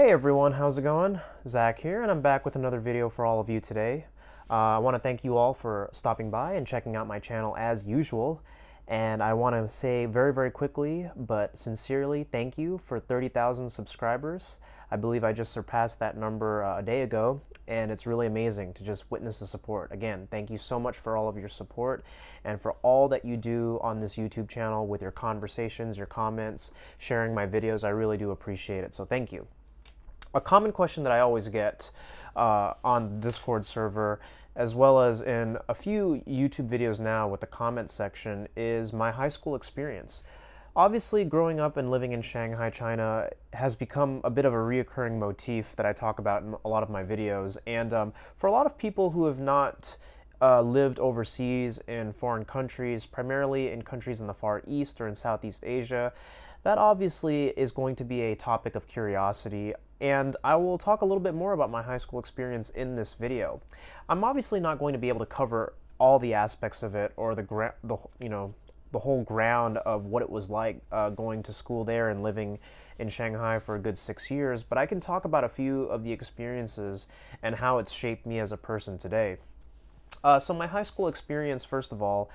Hey everyone, how's it going? Zach here, and I'm back with another video for all of you today. I want to thank you all for stopping by and checking out my channel as usual. And I want to say very quickly, but sincerely, thank you for 30,000 subscribers. I believe I just surpassed that number a day ago, and it's really amazing to just witness the support. Again, thank you so much for all of your support and for all that you do on this YouTube channel with your conversations, your comments, sharing my videos. I really do appreciate it, so thank you. A common question that I always get on the Discord server, as well as in a few YouTube videos now with the comment section, is my high school experience. Obviously, growing up and living in Shanghai, China has become a bit of a reoccurring motif that I talk about in a lot of my videos. And for a lot of people who have not lived overseas in foreign countries, primarily in countries in the Far East or in Southeast Asia, that obviously is going to be a topic of curiosity, and I will talk a little bit more about my high school experience in this video. I'm obviously not going to be able to cover all the aspects of it or the whole ground of what it was like going to school there and living in Shanghai for a good 6 years, but I can talk about a few of the experiences and how it's shaped me as a person today. So my high school experience, first of all,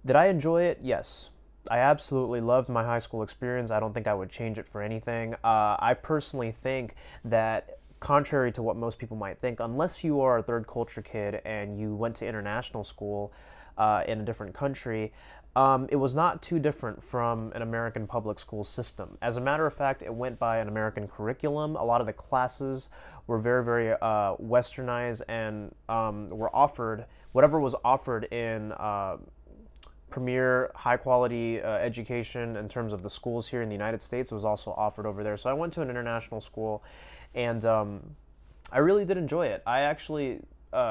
did I enjoy it? Yes. I absolutely loved my high school experience. I don't think I would change it for anything. I personally think that, contrary to what most people might think, unless you are a third culture kid and you went to international school in a different country, it was not too different from an American public school system. As a matter of fact, it went by an American curriculum. A lot of the classes were very westernized and were offered, whatever was offered in premier high-quality education in terms of the schools here in the United States was also offered over there. So I went to an international school, and I really did enjoy it. I actually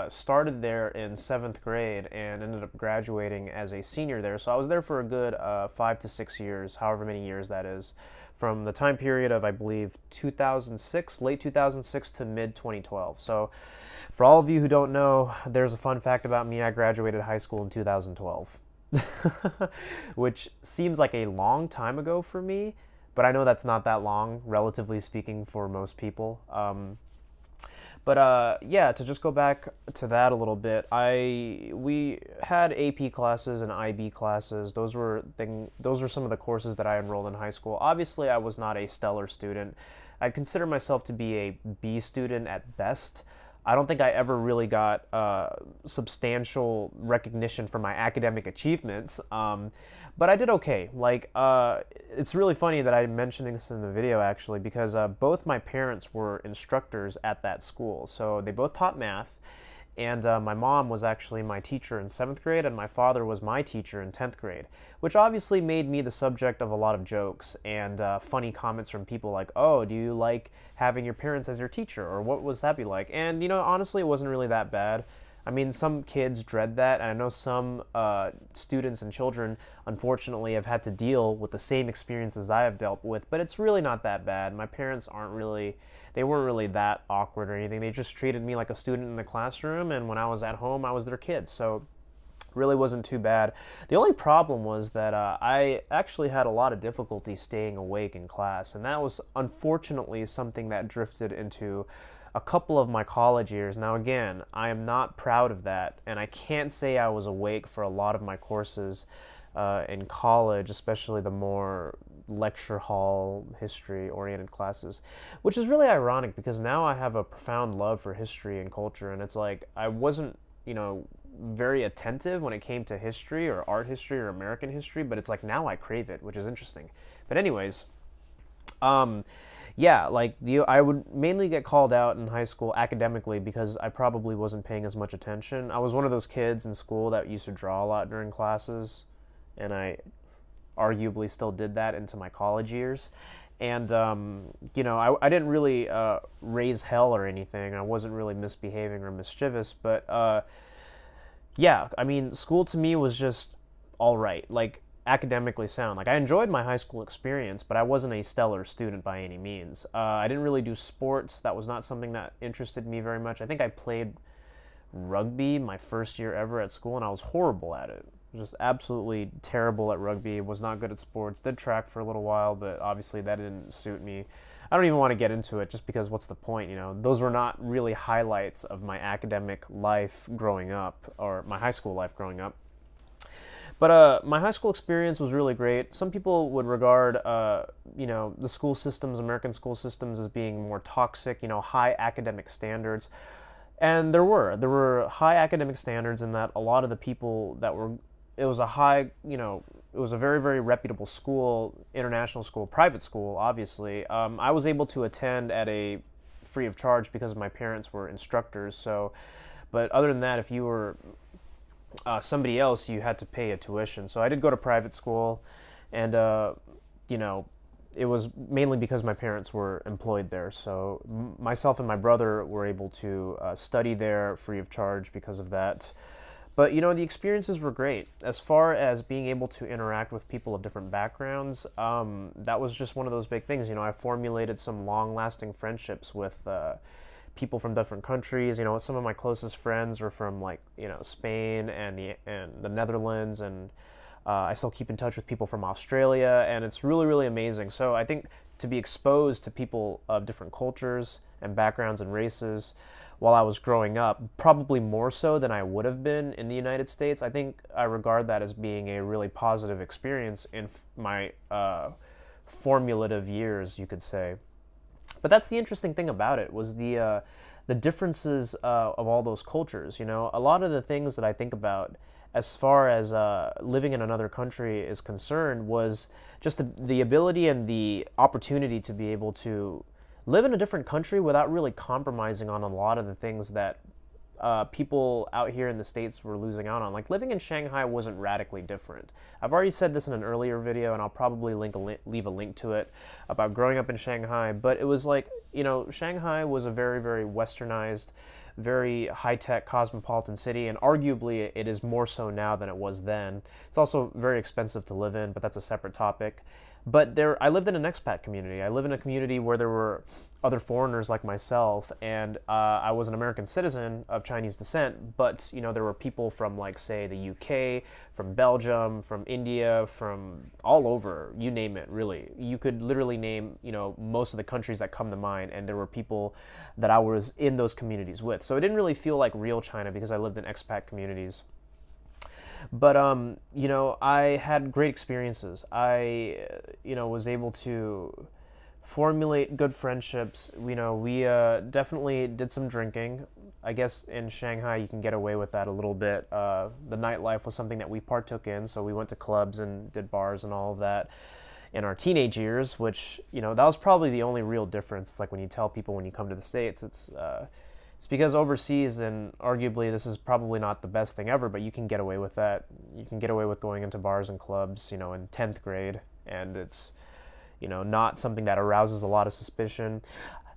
started there in 7th grade and ended up graduating as a senior there. So I was there for a good 5 to 6 years, however many years that is, from the time period of, I believe, 2006, late 2006 to mid-2012. So for all of you who don't know, there's a fun fact about me. I graduated high school in 2012. Which seems like a long time ago for me, but I know that's not that long, relatively speaking, for most people. Yeah, to just go back to that a little bit, we had AP classes and IB classes. Those were some of the courses that I enrolled in high school. Obviously, I was not a stellar student. I'd consider myself to be a B student at best. I don't think I ever really got substantial recognition for my academic achievements, but I did okay. It's really funny that I'm mentioning this in the video, actually, because both my parents were instructors at that school. So they both taught math, and my mom was actually my teacher in 7th grade, and my father was my teacher in 10th grade, which obviously made me the subject of a lot of jokes and funny comments from people like, oh, do you like having your parents as your teacher, or what was that be like? And, honestly, it wasn't really that bad. I mean, some kids dread that, and I know some students and children, unfortunately, have had to deal with the same experiences I have dealt with, but it's really not that bad. My parents they weren't really that awkward or anything. They just treated me like a student in the classroom, and when I was at home, I was their kid, so really wasn't too bad. The only problem was that I actually had a lot of difficulty staying awake in class, and that was unfortunately something that drifted into a couple of my college years. Now again, I am not proud of that, and I can't say I was awake for a lot of my courses in college, especially the more lecture hall history oriented classes, which is really ironic because now I have a profound love for history and culture, and it's like I wasn't very attentive when it came to history or art history or American history, but it's like now I crave it, which is interesting. But anyways, yeah, I would mainly get called out in high school academically because I probably wasn't paying as much attention. I was one of those kids in school that used to draw a lot during classes, and I arguably still did that into my college years. And, I didn't really raise hell or anything. I wasn't really misbehaving or mischievous, but yeah, I mean, school to me was just all right, academically sound. I enjoyed my high school experience, but I wasn't a stellar student by any means. I didn't really do sports. That was not something that interested me very much. I think I played rugby my first year ever at school, and I was horrible at it. Just absolutely terrible at rugby, was not good at sports, did track for a little while, but obviously that didn't suit me. I don't even want to get into it just because what's the point, you know? Those were not really highlights of my academic life growing up, or my high school life growing up. But my high school experience was really great. Some people would regard, you know, the school systems, American school systems, as being more toxic, you know, high academic standards. And there were high academic standards in that a lot of the people that were, it was a high, you know, it was a very, very reputable school, international school, private school, obviously. I was able to attend at a free of charge because my parents were instructors. So, but other than that, if you were somebody else, you had to pay a tuition. So I did go to private school, and you know, it was mainly because my parents were employed there. So myself and my brother were able to study there free of charge because of that. But you know, the experiences were great. As far as being able to interact with people of different backgrounds, that was just one of those big things. You know, I formulated some long-lasting friendships with people from different countries. You know, some of my closest friends were from, like, you know, Spain and the Netherlands, and I still keep in touch with people from Australia, and it's really, really amazing. So I think to be exposed to people of different cultures and backgrounds and races while I was growing up, probably more so than I would have been in the United States, I think I regard that as being a really positive experience in my formative years, you could say. But that's the interesting thing about it, was the differences of all those cultures. You know, a lot of the things that I think about as far as living in another country is concerned was just the ability and the opportunity to be able to live in a different country without really compromising on a lot of the things that people out here in the States were losing out on. Like, living in Shanghai wasn't radically different. I've already said this in an earlier video, and I'll probably leave a link to it about growing up in Shanghai, but it was like, you know, Shanghai was a very, very westernized, very high-tech cosmopolitan city, and arguably it is more so now than it was then. It's also very expensive to live in, but that's a separate topic. But I lived in an expat community. I live in a community where there were other foreigners like myself, and I was an American citizen of Chinese descent, but, you know, there were people from, like, say, the UK, from Belgium, from India, from all over, you name it, really. You could literally name, you know, most of the countries that come to mind, and there were people that I was in those communities with. So it didn't really feel like real China because I lived in expat communities. But, you know, I had great experiences. I, you know, was able to formulate good friendships. You know, we definitely did some drinking. I guess in Shanghai you can get away with that a little bit. The nightlife was something that we partook in, so we went to clubs and did bars and all of that in our teenage years, which, you know, that was probably the only real difference. It's like when you tell people when you come to the States, it's because overseas, and arguably this is probably not the best thing ever, but you can get away with that. You can get away with going into bars and clubs, you know, in 10th grade, and it's, you know, not something that arouses a lot of suspicion.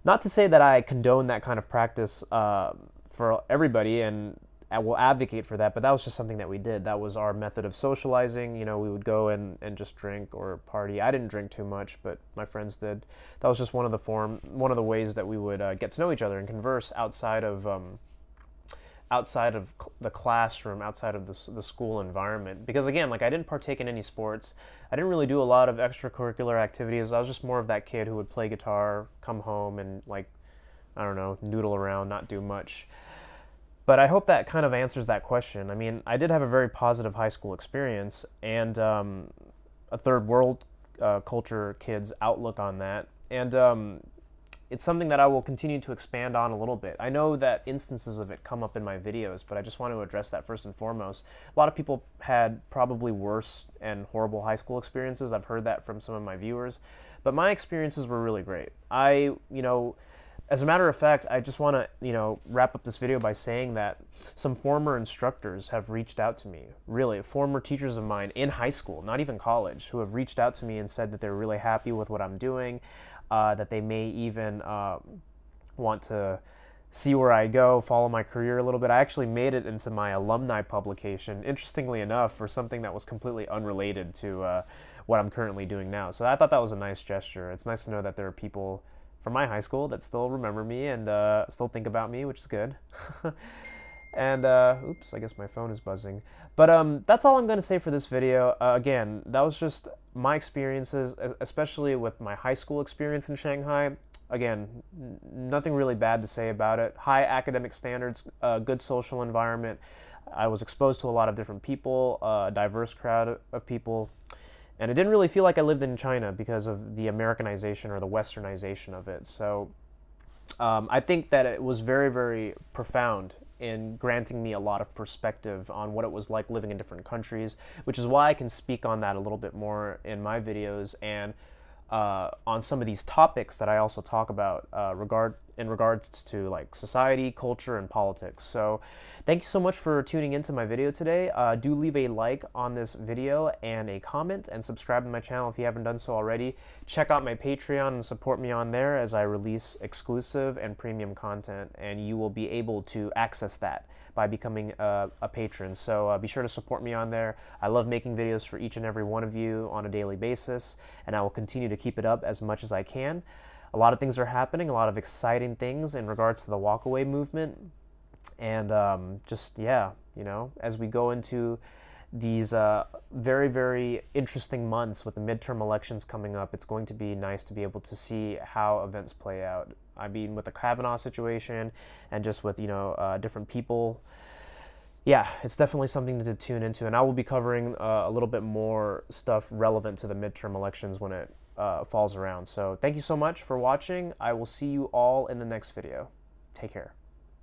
Not to say that I condone that kind of practice for everybody, and I will advocate for that, but that was just something that we did. That was our method of socializing. You know, we would go and just drink or party. I didn't drink too much, but my friends did. That was just one of the ways that we would get to know each other and converse outside of the classroom, outside of the school environment. Because again, like, I didn't partake in any sports. I didn't really do a lot of extracurricular activities. I was just more of that kid who would play guitar, come home, and, like, I don't know, noodle around, not do much. But I hope that kind of answers that question. I mean, I did have a very positive high school experience, and a third world culture kid's outlook on that. And it's something that I will continue to expand on a little bit. I know that instances of it come up in my videos, but I just want to address that first and foremost. A lot of people had probably worse and horrible high school experiences. I've heard that from some of my viewers, but my experiences were really great. You know, as a matter of fact, I just want to, you know, wrap up this video by saying that some former instructors have reached out to me, really, former teachers of mine in high school, not even college, who have reached out to me and said that they're really happy with what I'm doing, that they may even want to see where I go, follow my career a little bit. I actually made it into my alumni publication, interestingly enough, for something that was completely unrelated to what I'm currently doing now. So I thought that was a nice gesture. It's nice to know that there are people from my high school that still remember me and still think about me, which is good. And oops, I guess my phone is buzzing. But that's all I'm going to say for this video. Again, that was just my experiences, especially with my high school experience in Shanghai. Again, nothing really bad to say about it. High academic standards, good social environment. I was exposed to a lot of different people, a diverse crowd of people. And it didn't really feel like I lived in China because of the Americanization or the westernization of it. So I think that it was very, very profound in granting me a lot of perspective on what it was like living in different countries, which is why I can speak on that a little bit more in my videos and on some of these topics that I also talk about in regards to like society, culture, and politics. So thank you so much for tuning into my video today. Do leave a like on this video and a comment, and subscribe to my channel if you haven't done so already. Check out my Patreon and support me on there as I release exclusive and premium content, and you will be able to access that by becoming a patron. So be sure to support me on there. I love making videos for each and every one of you on a daily basis, and I will continue to keep it up as much as I can. A lot of things are happening, a lot of exciting things in regards to the walkaway movement. And just, yeah, you know, as we go into these very, very interesting months with the midterm elections coming up, it's going to be nice to be able to see how events play out. I mean, with the Kavanaugh situation and just with, you know, different people. Yeah, it's definitely something to tune into. And I will be covering a little bit more stuff relevant to the midterm elections when it falls around. So thank you so much for watching. I will see you all in the next video. Take care.